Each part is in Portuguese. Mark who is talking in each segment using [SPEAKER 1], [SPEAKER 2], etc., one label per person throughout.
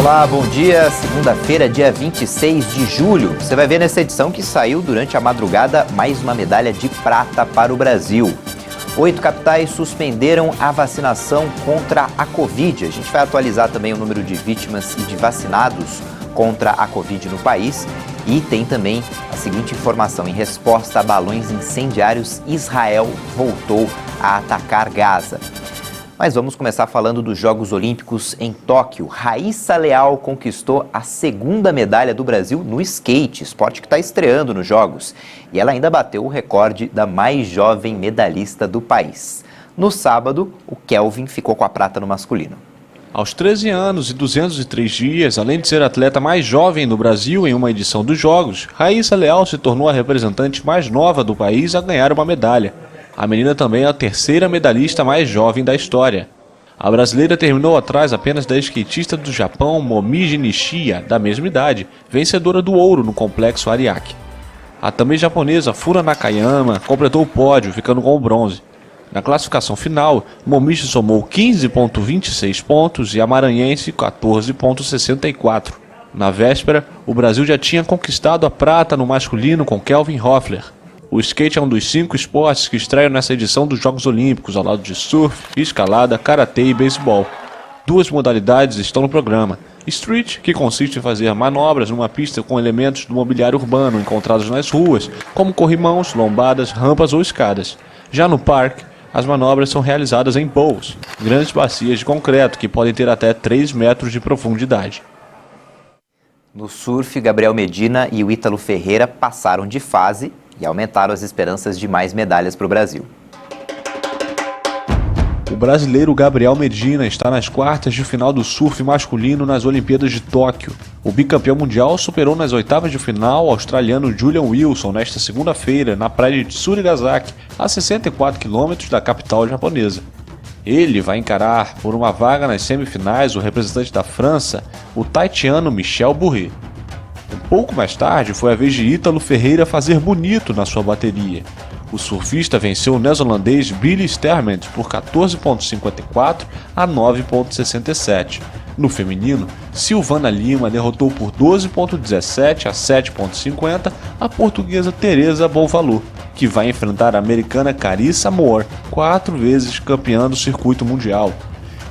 [SPEAKER 1] Olá, bom dia. Segunda-feira, dia 26 de julho. Você vai ver nessa edição que saiu durante a madrugada mais uma medalha de prata para o Brasil. 8 capitais suspenderam a vacinação contra a Covid. A gente vai atualizar também o número de vítimas e de vacinados contra a Covid no país. E tem também a seguinte informação: em resposta a balões incendiários, Israel voltou a atacar Gaza. Mas vamos começar falando dos Jogos Olímpicos em Tóquio. Raíssa Leal conquistou a segunda medalha do Brasil no skate, esporte que está estreando nos Jogos. E ela ainda bateu o recorde da mais jovem medalhista do país. No sábado, o Kelvin ficou com a prata no masculino.
[SPEAKER 2] Aos 13 anos e 203 dias, além de ser a atleta mais jovem do Brasil em uma edição dos Jogos, Raíssa Leal se tornou a representante mais nova do país a ganhar uma medalha. A menina também é a terceira medalhista mais jovem da história. A brasileira terminou atrás apenas da skatista do Japão, Momiji Nishia, da mesma idade, vencedora do ouro no complexo Ariake. A também japonesa Fura Nakayama completou o pódio, ficando com o bronze. Na classificação final, Momiji somou 15,26 pontos e a maranhense 14,64. Na véspera, o Brasil já tinha conquistado a prata no masculino com Kelvin Hoffler. O skate é um dos 5 esportes que estreiam nessa edição dos Jogos Olímpicos, ao lado de surf, escalada, karatê e beisebol. 2 modalidades estão no programa: Street, que consiste em fazer manobras numa pista com elementos do mobiliário urbano encontrados nas ruas, como corrimãos, lombadas, rampas ou escadas. Já no Park, as manobras são realizadas em bowls, grandes bacias de concreto que podem ter até 3 metros de profundidade.
[SPEAKER 1] No surf, Gabriel Medina e o Ítalo Ferreira passaram de fase e aumentaram as esperanças de mais medalhas para o Brasil.
[SPEAKER 2] O brasileiro Gabriel Medina está nas quartas de final do surf masculino nas Olimpíadas de Tóquio. O bicampeão mundial superou nas oitavas de final o australiano Julian Wilson nesta segunda-feira na praia de Tsurigasaki, a 64 quilômetros da capital japonesa. Ele vai encarar por uma vaga nas semifinais o representante da França, o taitiano Michel Bourret. Um pouco mais tarde, foi a vez de Ítalo Ferreira fazer bonito na sua bateria. O surfista venceu o neozelandês Billy Sterment por 14,54 a 9,67. No feminino, Silvana Lima derrotou por 12,17 a 7,50 a portuguesa Teresa Bonvalot, que vai enfrentar a americana Carissa Moore, 4 vezes campeã do circuito mundial.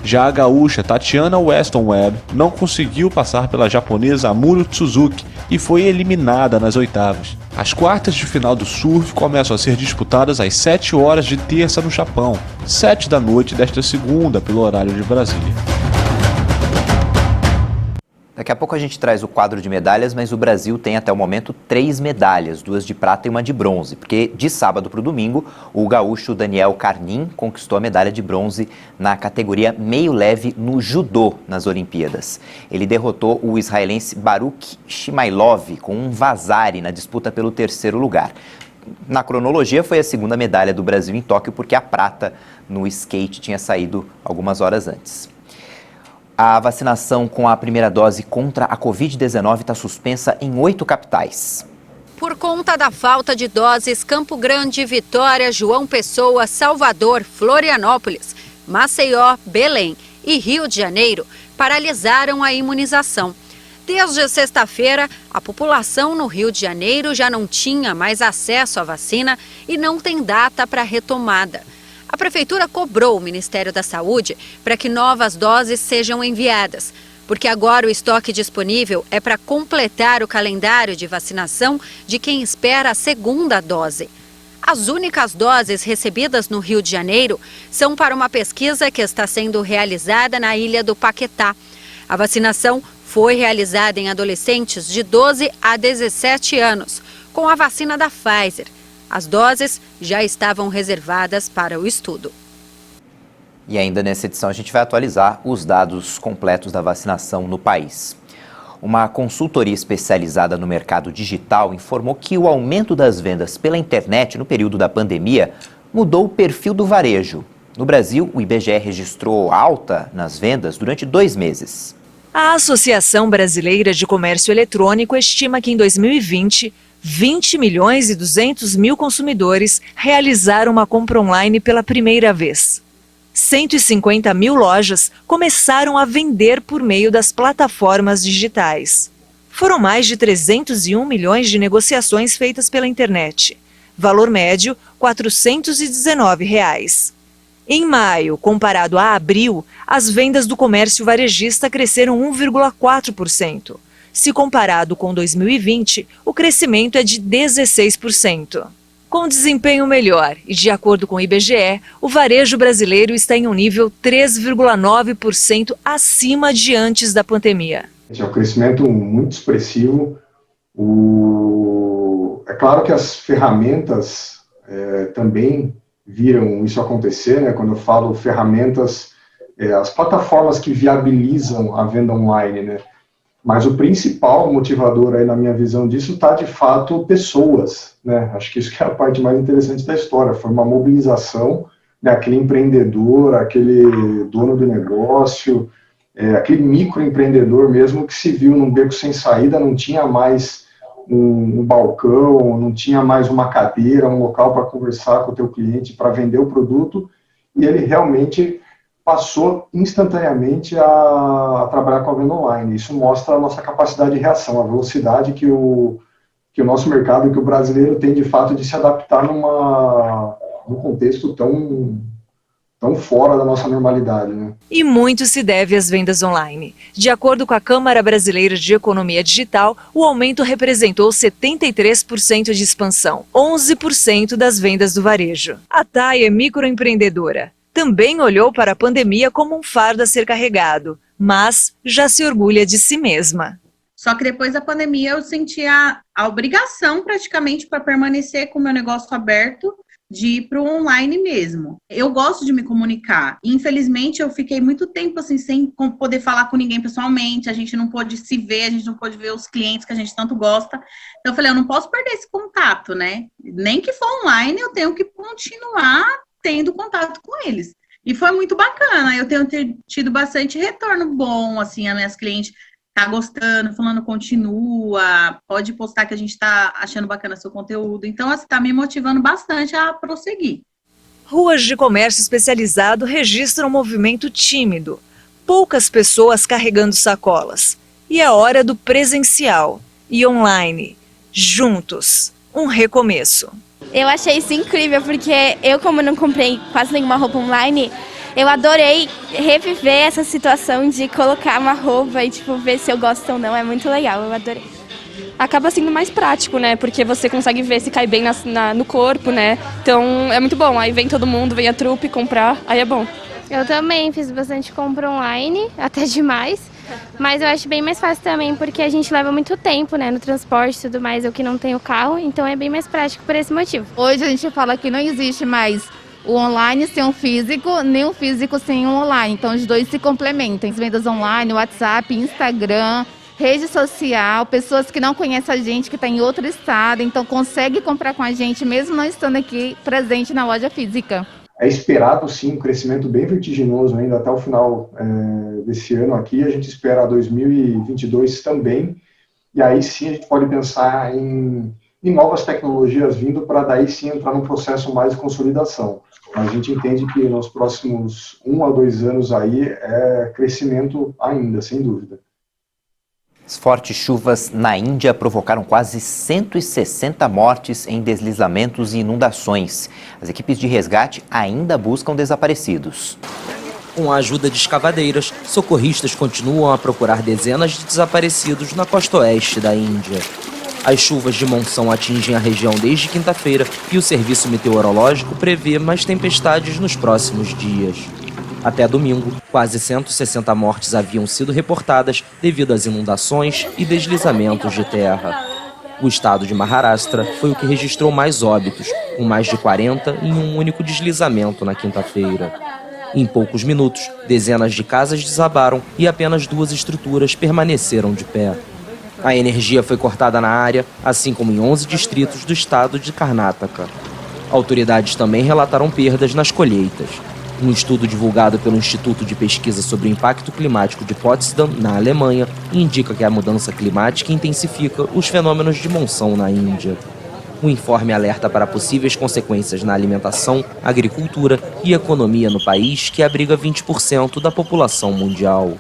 [SPEAKER 2] Já a gaúcha Tatiana Weston Webb não conseguiu passar pela japonesa Amuro Suzuki e foi eliminada nas oitavas. As quartas de final do surf começam a ser disputadas às 7 horas de terça no Japão, 7 da noite desta segunda pelo horário de Brasília.
[SPEAKER 1] Daqui a pouco a gente traz o quadro de medalhas, mas o Brasil tem até o momento 3 medalhas, 2 de prata e 1 de bronze, porque de sábado para o domingo, o gaúcho Daniel Carnin conquistou a medalha de bronze na categoria meio leve no judô nas Olimpíadas. Ele derrotou o israelense Baruch Shimailov com um vazare na disputa pelo 3º lugar. Na cronologia, foi a segunda medalha do Brasil em Tóquio, porque a prata no skate tinha saído algumas horas antes. A vacinação com a primeira dose contra a Covid-19 está suspensa em 8 capitais.
[SPEAKER 3] Por conta da falta de doses, Campo Grande, Vitória, João Pessoa, Salvador, Florianópolis, Maceió, Belém e Rio de Janeiro paralisaram a imunização. Desde sexta-feira, a população no Rio de Janeiro já não tinha mais acesso à vacina e não tem data para retomada. A Prefeitura cobrou o Ministério da Saúde para que novas doses sejam enviadas, porque agora o estoque disponível é para completar o calendário de vacinação de quem espera a segunda dose. As únicas doses recebidas no Rio de Janeiro são para uma pesquisa que está sendo realizada na Ilha do Paquetá. A vacinação foi realizada em adolescentes de 12 a 17 anos, com a vacina da Pfizer. As doses já estavam reservadas para o estudo.
[SPEAKER 1] E ainda nessa edição a gente vai atualizar os dados completos da vacinação no país. Uma consultoria especializada no mercado digital informou que o aumento das vendas pela internet no período da pandemia mudou o perfil do varejo. No Brasil, o IBGE registrou alta nas vendas durante 2 meses.
[SPEAKER 4] A Associação Brasileira de Comércio Eletrônico estima que em 2020, 20 milhões e 200 mil consumidores realizaram uma compra online pela primeira vez. 150 mil lojas começaram a vender por meio das plataformas digitais. Foram mais de 301 milhões de negociações feitas pela internet. Valor médio, R$ 419. Em maio, comparado a abril, as vendas do comércio varejista cresceram 1,4%. Se comparado com 2020, o crescimento é de 16%. Com desempenho melhor e de acordo com o IBGE, o varejo brasileiro está em um nível 3,9% acima de antes da pandemia.
[SPEAKER 5] É um crescimento muito expressivo. É claro que as ferramentas também viram isso acontecer, né? Quando eu falo ferramentas, as plataformas que viabilizam a venda online, né? Mas o principal motivador aí, na minha visão disso, está de fato pessoas, né? Acho que isso que é a parte mais interessante da história. Foi uma mobilização, né? Aquele empreendedor, aquele dono do negócio, aquele microempreendedor mesmo que se viu num beco sem saída, não tinha mais um balcão, não tinha mais uma cadeira, um local para conversar com o teu cliente, para vender o produto, e ele realmente passou instantaneamente a trabalhar com a venda online. Isso mostra a nossa capacidade de reação, a velocidade que o nosso mercado, que o brasileiro tem de fato de se adaptar num contexto tão fora da nossa normalidade, né?
[SPEAKER 4] E muito se deve às vendas online. De acordo com a Câmara Brasileira de Economia Digital, o aumento representou 73% de expansão, 11% das vendas do varejo. A Thay é microempreendedora. Também olhou para a pandemia como um fardo a ser carregado, mas já se orgulha de si mesma.
[SPEAKER 6] Só que depois da pandemia eu senti a obrigação praticamente para permanecer com o meu negócio aberto, de ir para o online mesmo. Eu gosto de me comunicar. Infelizmente, eu fiquei muito tempo assim, sem poder falar com ninguém pessoalmente, a gente não pôde se ver, a gente não pôde ver os clientes que a gente tanto gosta. Então, eu falei, eu não posso perder esse contato, né? Nem que for online, eu tenho que continuar tendo contato com eles. E foi muito bacana, eu tenho tido bastante retorno bom, assim, as minhas clientes tá gostando, falando continua, pode postar que a gente tá achando bacana seu conteúdo. Então, assim, tá me motivando bastante a prosseguir.
[SPEAKER 4] Ruas de comércio especializado registram um movimento tímido. Poucas pessoas carregando sacolas. E é hora do presencial e online. Juntos. Um recomeço.
[SPEAKER 7] Eu achei isso incrível, porque eu, como não comprei quase nenhuma roupa online, eu adorei reviver essa situação de colocar uma roupa e, tipo, ver se eu gosto ou não. É muito legal, eu adorei.
[SPEAKER 8] Acaba sendo mais prático, né? Porque você consegue ver se cai bem no corpo, né? Então, é muito bom. Aí vem todo mundo, vem a trupe comprar, aí é bom.
[SPEAKER 9] Eu também fiz bastante compra online, até demais. Mas eu acho bem mais fácil também, porque a gente leva muito tempo, né, no transporte e tudo mais, eu que não tenho carro, então é bem mais prático por esse motivo.
[SPEAKER 10] Hoje a gente fala que não existe mais o online sem o físico, nem o físico sem o online. Então os dois se complementam. As vendas online, WhatsApp, Instagram, rede social, pessoas que não conhecem a gente, que está em outro estado, então consegue comprar com a gente, mesmo não estando aqui presente na loja física.
[SPEAKER 5] É esperado, sim, um crescimento bem vertiginoso ainda até o final desse ano aqui. A gente espera 2022 também. E aí sim a gente pode pensar em novas tecnologias vindo para daí sim entrar num processo mais de consolidação. Mas a gente entende que nos próximos 1 a 2 anos aí é crescimento ainda, sem dúvida.
[SPEAKER 1] As fortes chuvas na Índia provocaram quase 160 mortes em deslizamentos e inundações. As equipes de resgate ainda buscam desaparecidos.
[SPEAKER 11] Com a ajuda de escavadeiras, socorristas continuam a procurar dezenas de desaparecidos na costa oeste da Índia. As chuvas de monção atingem a região desde quinta-feira e o serviço meteorológico prevê mais tempestades nos próximos dias. Até domingo, quase 160 mortes haviam sido reportadas devido às inundações e deslizamentos de terra. O estado de Maharashtra foi o que registrou mais óbitos, com mais de 40 em um único deslizamento na quinta-feira. Em poucos minutos, dezenas de casas desabaram e apenas 2 estruturas permaneceram de pé. A energia foi cortada na área, assim como em 11 distritos do estado de Karnataka. Autoridades também relataram perdas nas colheitas. Um estudo divulgado pelo Instituto de Pesquisa sobre o Impacto Climático de Potsdam, na Alemanha, indica que a mudança climática intensifica os fenômenos de monção na Índia. O informe alerta para possíveis consequências na alimentação, agricultura e economia no país, que abriga 20% da população mundial.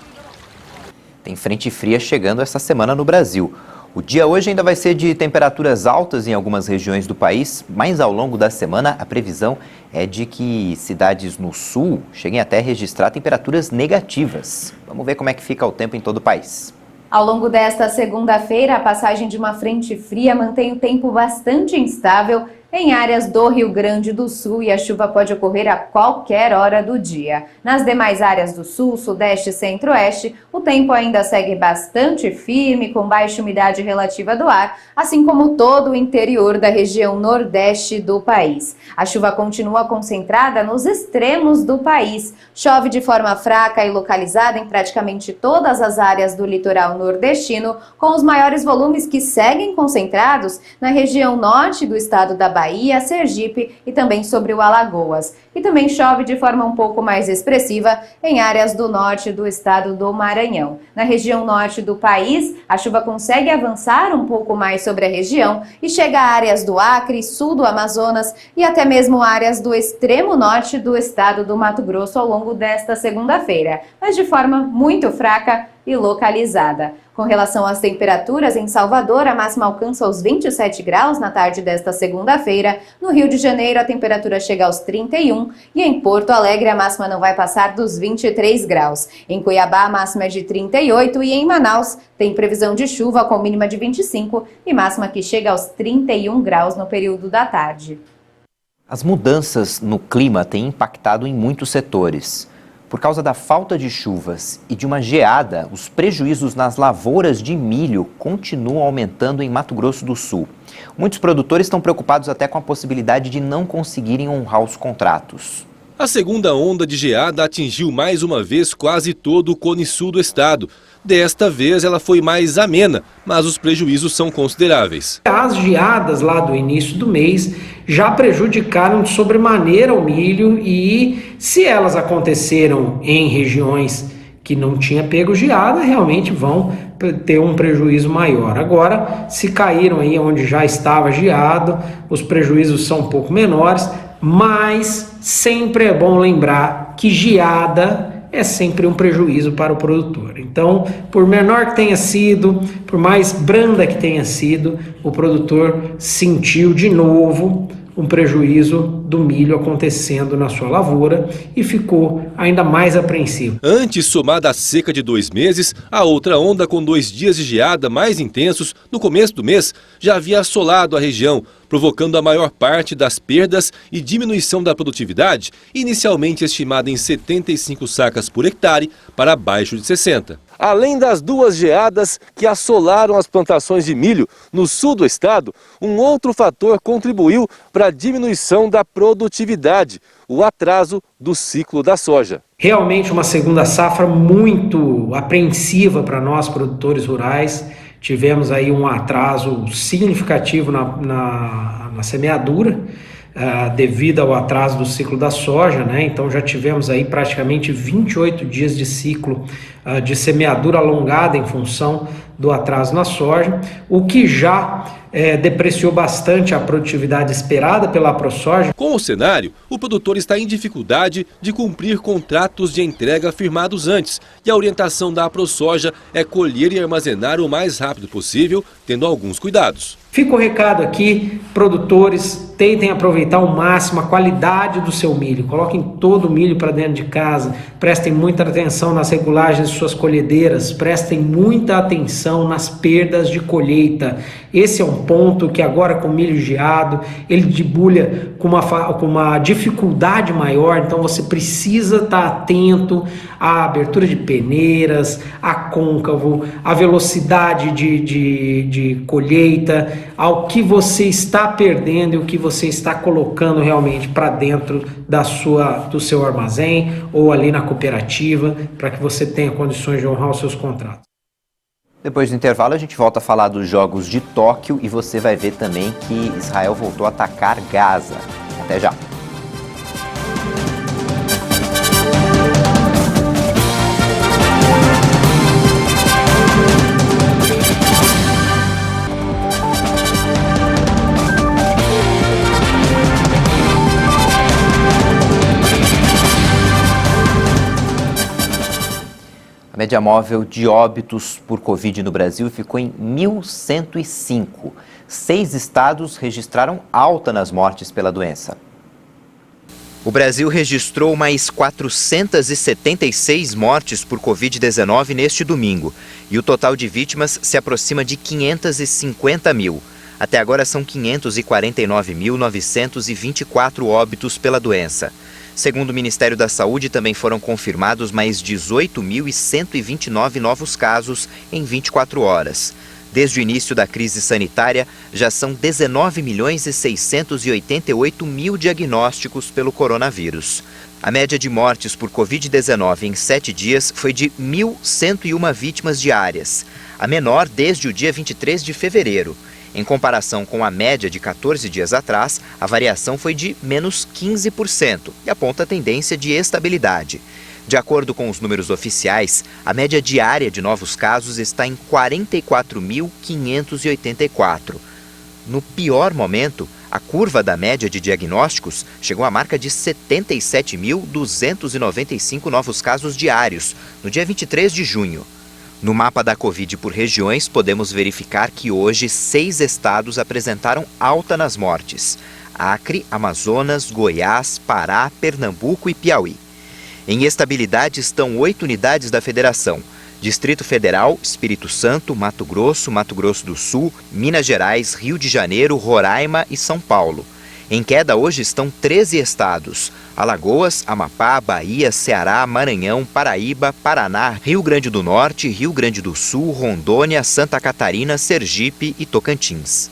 [SPEAKER 1] Tem frente fria chegando essa semana no Brasil. O dia hoje ainda vai ser de temperaturas altas em algumas regiões do país, mas ao longo da semana a previsão é de que cidades no sul cheguem até a registrar temperaturas negativas. Vamos ver como é que fica o tempo em todo o país.
[SPEAKER 12] Ao longo desta segunda-feira, a passagem de uma frente fria mantém o tempo bastante instável em áreas do Rio Grande do Sul e a chuva pode ocorrer a qualquer hora do dia. Nas demais áreas do sul, sudeste e centro-oeste, o tempo ainda segue bastante firme, com baixa umidade relativa do ar, assim como todo o interior da região nordeste do país. A chuva continua concentrada nos extremos do país. Chove de forma fraca e localizada em praticamente todas as áreas do litoral nordestino, com os maiores volumes que seguem concentrados na região norte do estado da Bahia, Sergipe e também sobre o Alagoas. E também chove de forma um pouco mais expressiva em áreas do norte do estado do Maranhão. Na região norte do país, a chuva consegue avançar um pouco mais sobre a região e chega a áreas do Acre, sul do Amazonas e até mesmo áreas do extremo norte do estado do Mato Grosso ao longo desta segunda-feira, mas de forma muito fraca e localizada. Com relação às temperaturas, em Salvador, a máxima alcança os 27 graus na tarde desta segunda-feira. No Rio de Janeiro, a temperatura chega aos 31 e em Porto Alegre, a máxima não vai passar dos 23 graus. Em Cuiabá, a máxima é de 38 e em Manaus, tem previsão de chuva com mínima de 25 e máxima que chega aos 31 graus no período da tarde.
[SPEAKER 1] As mudanças no clima têm impactado em muitos setores. Por causa da falta de chuvas e de uma geada, os prejuízos nas lavouras de milho continuam aumentando em Mato Grosso do Sul. Muitos produtores estão preocupados até com a possibilidade de não conseguirem honrar os contratos.
[SPEAKER 13] A segunda onda de geada atingiu mais uma vez quase todo o cone sul do estado. Desta vez ela foi mais amena, mas os prejuízos são consideráveis.
[SPEAKER 14] As geadas lá do início do mês já prejudicaram de sobremaneira o milho e se elas aconteceram em regiões que não tinha pego geada, realmente vão ter um prejuízo maior. Agora, se caíram aí onde já estava geado, os prejuízos são um pouco menores, mas sempre é bom lembrar que geada é sempre um prejuízo para o produtor. Então, por menor que tenha sido, por mais branda que tenha sido, o produtor sentiu de novo um prejuízo do milho acontecendo na sua lavoura e ficou ainda mais apreensivo.
[SPEAKER 13] Antes, somada à seca de 2 meses, a outra onda com 2 dias de geada mais intensos no começo do mês já havia assolado a região, provocando a maior parte das perdas e diminuição da produtividade, inicialmente estimada em 75 sacas por hectare para abaixo de 60. Além das 2 geadas que assolaram as plantações de milho no sul do estado, um outro fator contribuiu para a diminuição da produtividade, o atraso do ciclo da soja.
[SPEAKER 14] Realmente uma segunda safra muito apreensiva para nós produtores rurais. Tivemos aí um atraso significativo na semeadura, devido ao atraso do ciclo da soja, né? Então já tivemos aí praticamente 28 dias de ciclo de semeadura alongada em função do atraso na soja, o que já depreciou bastante a produtividade esperada pela AproSoja.
[SPEAKER 13] Com o cenário, o produtor está em dificuldade de cumprir contratos de entrega firmados antes e a orientação da AproSoja é colher e armazenar o mais rápido possível, tendo alguns cuidados.
[SPEAKER 14] Fica o recado aqui, produtores, tentem aproveitar ao máximo a qualidade do seu milho. Coloquem todo o milho para dentro de casa, prestem muita atenção nas regulagens de suas colhedeiras, prestem muita atenção nas perdas de colheita. Esse é um ponto que agora com o milho geado, ele debulha com uma dificuldade maior, então você precisa estar atento à abertura de peneiras, a côncavo, à velocidade de colheita, ao que você está perdendo e o que você está colocando realmente para dentro do seu armazém ou ali na cooperativa, para que você tenha condições de honrar os seus contratos.
[SPEAKER 1] Depois do intervalo a gente volta a falar dos Jogos de Tóquio e você vai ver também que Israel voltou a atacar Gaza. Até já! média móvel de óbitos por Covid no Brasil ficou em 1.105. 6 estados registraram alta nas mortes pela doença. O Brasil registrou mais 476 mortes por Covid-19 neste domingo, e o total de vítimas se aproxima de 550 mil. Até agora são 549.924 óbitos pela doença. Segundo o Ministério da Saúde, também foram confirmados mais 18.129 novos casos em 24 horas. Desde o início da crise sanitária, já são 19.688.000 diagnósticos pelo coronavírus. A média de mortes por Covid-19 em 7 dias foi de 1.101 vítimas diárias, a menor desde o dia 23 de fevereiro. Em comparação com a média de 14 dias atrás, a variação foi de menos 15% e aponta tendência de estabilidade. De acordo com os números oficiais, a média diária de novos casos está em 44.584. No pior momento, a curva da média de diagnósticos chegou à marca de 77.295 novos casos diários, no dia 23 de junho. No mapa da Covid por regiões, podemos verificar que hoje 6 estados apresentaram alta nas mortes: Acre, Amazonas, Goiás, Pará, Pernambuco e Piauí. Em estabilidade estão 8 unidades da Federação: Distrito Federal, Espírito Santo, Mato Grosso do Sul, Minas Gerais, Rio de Janeiro, Roraima e São Paulo. Em queda hoje estão 13 estados: Alagoas, Amapá, Bahia, Ceará, Maranhão, Paraíba, Paraná, Rio Grande do Norte, Rio Grande do Sul, Rondônia, Santa Catarina, Sergipe e Tocantins.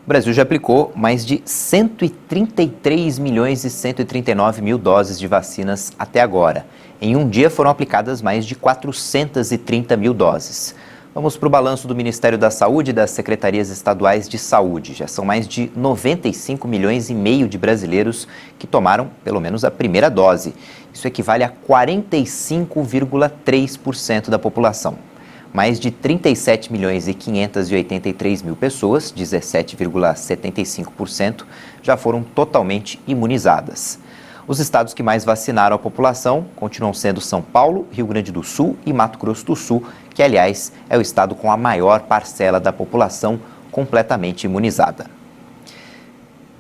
[SPEAKER 1] O Brasil já aplicou mais de 133.139.000 doses de vacinas até agora. Em um dia foram aplicadas mais de 430 mil doses. Vamos para o balanço do Ministério da Saúde e das Secretarias Estaduais de Saúde. Já são mais de 95 milhões e meio de brasileiros que tomaram pelo menos a primeira dose. Isso equivale a 45,3% da população. Mais de 37 milhões e 583 mil pessoas, 17,75%, já foram totalmente imunizadas. Os estados que mais vacinaram a população continuam sendo São Paulo, Rio Grande do Sul e Mato Grosso do Sul, que, aliás, é o estado com a maior parcela da população completamente imunizada.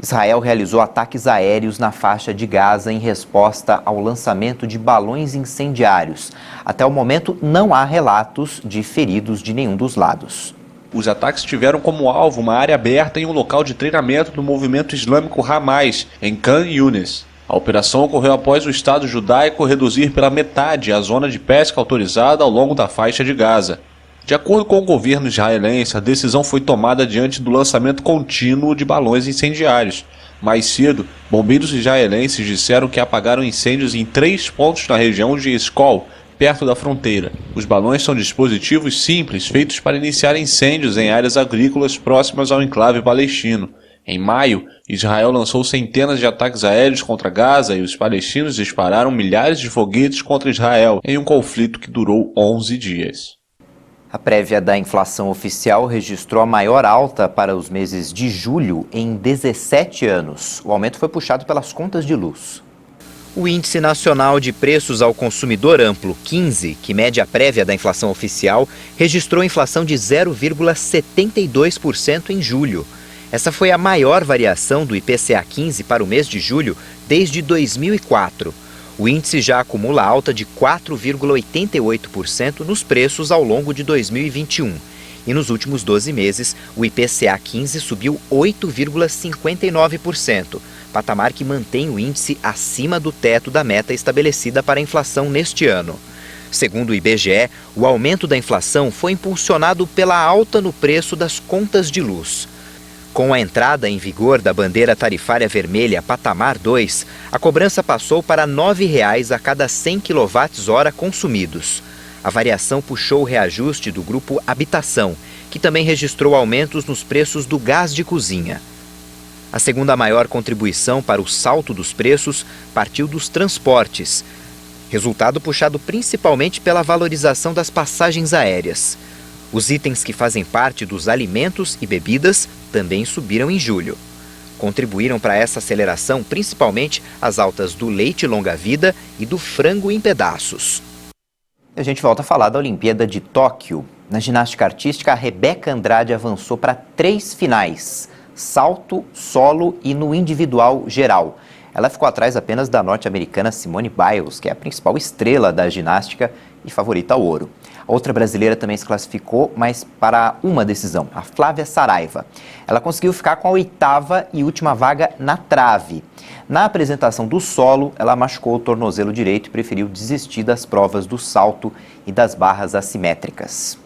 [SPEAKER 1] Israel realizou ataques aéreos na faixa de Gaza em resposta ao lançamento de balões incendiários. Até o momento, não há relatos de feridos de nenhum dos lados.
[SPEAKER 2] Os ataques tiveram como alvo uma área aberta em um local de treinamento do movimento islâmico Hamas, em Khan Yunis. A operação ocorreu após o Estado judaico reduzir pela metade a zona de pesca autorizada ao longo da faixa de Gaza. De acordo com o governo israelense, a decisão foi tomada diante do lançamento contínuo de balões incendiários. Mais cedo, bombeiros israelenses disseram que apagaram incêndios em 3 pontos na região de Eshkol, perto da fronteira. Os balões são dispositivos simples feitos para iniciar incêndios em áreas agrícolas próximas ao enclave palestino. Em maio, Israel lançou centenas de ataques aéreos contra Gaza e os palestinos dispararam milhares de foguetes contra Israel em um conflito que durou 11 dias.
[SPEAKER 1] A prévia da inflação oficial registrou a maior alta para os meses de julho em 17 anos. O aumento foi puxado pelas contas de luz. O Índice Nacional de Preços ao Consumidor Amplo, 15, que mede a prévia da inflação oficial, registrou inflação de 0,72% em julho. Essa foi a maior variação do IPCA 15 para o mês de julho desde 2004. O índice já acumula alta de 4,88% nos preços ao longo de 2021. E nos últimos 12 meses, o IPCA 15 subiu 8,59%, patamar que mantém o índice acima do teto da meta estabelecida para a inflação neste ano. Segundo o IBGE, o aumento da inflação foi impulsionado pela alta no preço das contas de luz. Com a entrada em vigor da bandeira tarifária vermelha Patamar 2, a cobrança passou para R$ 9,00 a cada 100 kWh consumidos. A variação puxou o reajuste do grupo Habitação, que também registrou aumentos nos preços do gás de cozinha. A segunda maior contribuição para o salto dos preços partiu dos transportes, resultado puxado principalmente pela valorização das passagens aéreas. Os itens que fazem parte dos alimentos e bebidas também subiram em julho. Contribuíram para essa aceleração principalmente as altas do leite longa-vida e do frango em pedaços. A gente volta a falar da Olimpíada de Tóquio. Na ginástica artística, a Rebeca Andrade avançou para 3 finais: salto, solo e no individual geral. Ela ficou atrás apenas da norte-americana Simone Biles, que é a principal estrela da ginástica e favorita ao ouro. A outra brasileira também se classificou, mas para uma decisão, a Flávia Saraiva. Ela conseguiu ficar com a 8ª e última vaga na trave. Na apresentação do solo, ela machucou o tornozelo direito e preferiu desistir das provas do salto e das barras assimétricas.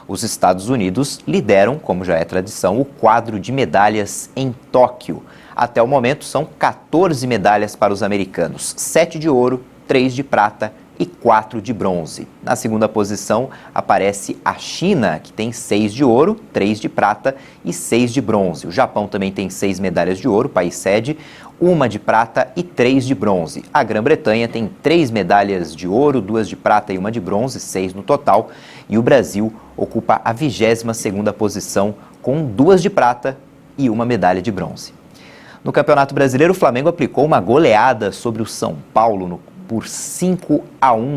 [SPEAKER 1] Os Estados Unidos lideram, como já é tradição, o quadro de medalhas em Tóquio. Até o momento, são 14 medalhas para os americanos, 7 de ouro, 3 de prata e 4 de bronze. Na segunda posição aparece a China, que tem 6 de ouro, 3 de prata e 6 de bronze. O Japão também tem 6 medalhas de ouro, país sede, 1 de prata e 3 de bronze. A Grã-Bretanha tem 3 medalhas de ouro, 2 de prata e 1 de bronze, 6 no total. E o Brasil ocupa a 22ª posição com 2 de prata e 1 medalha de bronze. No Campeonato Brasileiro, o Flamengo aplicou uma goleada sobre o São Paulo por 5-1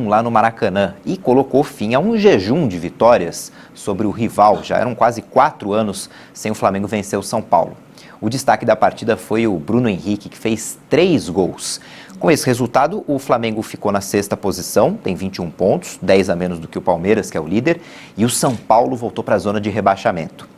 [SPEAKER 1] lá no Maracanã e colocou fim a um jejum de vitórias sobre o rival. Já eram quase 4 anos sem o Flamengo vencer o São Paulo. O destaque da partida foi o Bruno Henrique, que fez 3 gols. Com esse resultado, o Flamengo ficou na 6ª posição, tem 21 pontos, 10 a menos do que o Palmeiras, que é o líder, e o São Paulo voltou para a zona de rebaixamento.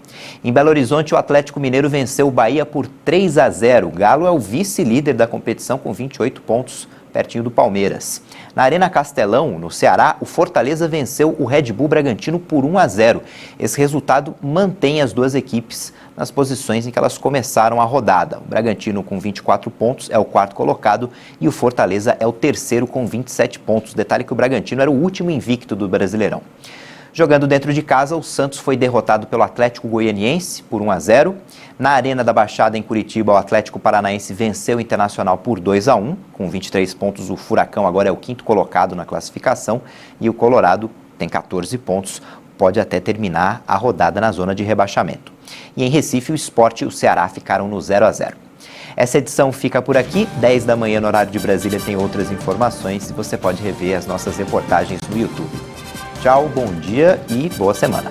[SPEAKER 1] Em Belo Horizonte, o Atlético Mineiro venceu o Bahia por 3-0. O Galo é o vice-líder da competição com 28 pontos, pertinho do Palmeiras. Na Arena Castelão, no Ceará, o Fortaleza venceu o Red Bull Bragantino por 1-0. Esse resultado mantém as duas equipes nas posições em que elas começaram a rodada. O Bragantino, com 24 pontos, é o 4º colocado e o Fortaleza é o 3º com 27 pontos. Detalhe que o Bragantino era o último invicto do Brasileirão. Jogando dentro de casa, o Santos foi derrotado pelo Atlético Goianiense por 1-0. Na Arena da Baixada, em Curitiba, o Atlético Paranaense venceu o Internacional por 2-1. Com 23 pontos, o Furacão agora é o 5º colocado na classificação e o Colorado tem 14 pontos, pode até terminar a rodada na zona de rebaixamento. E em Recife, o Sport e o Ceará ficaram no 0-0. Essa edição fica por aqui, 10 da manhã no horário de Brasília tem outras informações e você pode rever as nossas reportagens no YouTube. Tchau, bom dia e boa semana.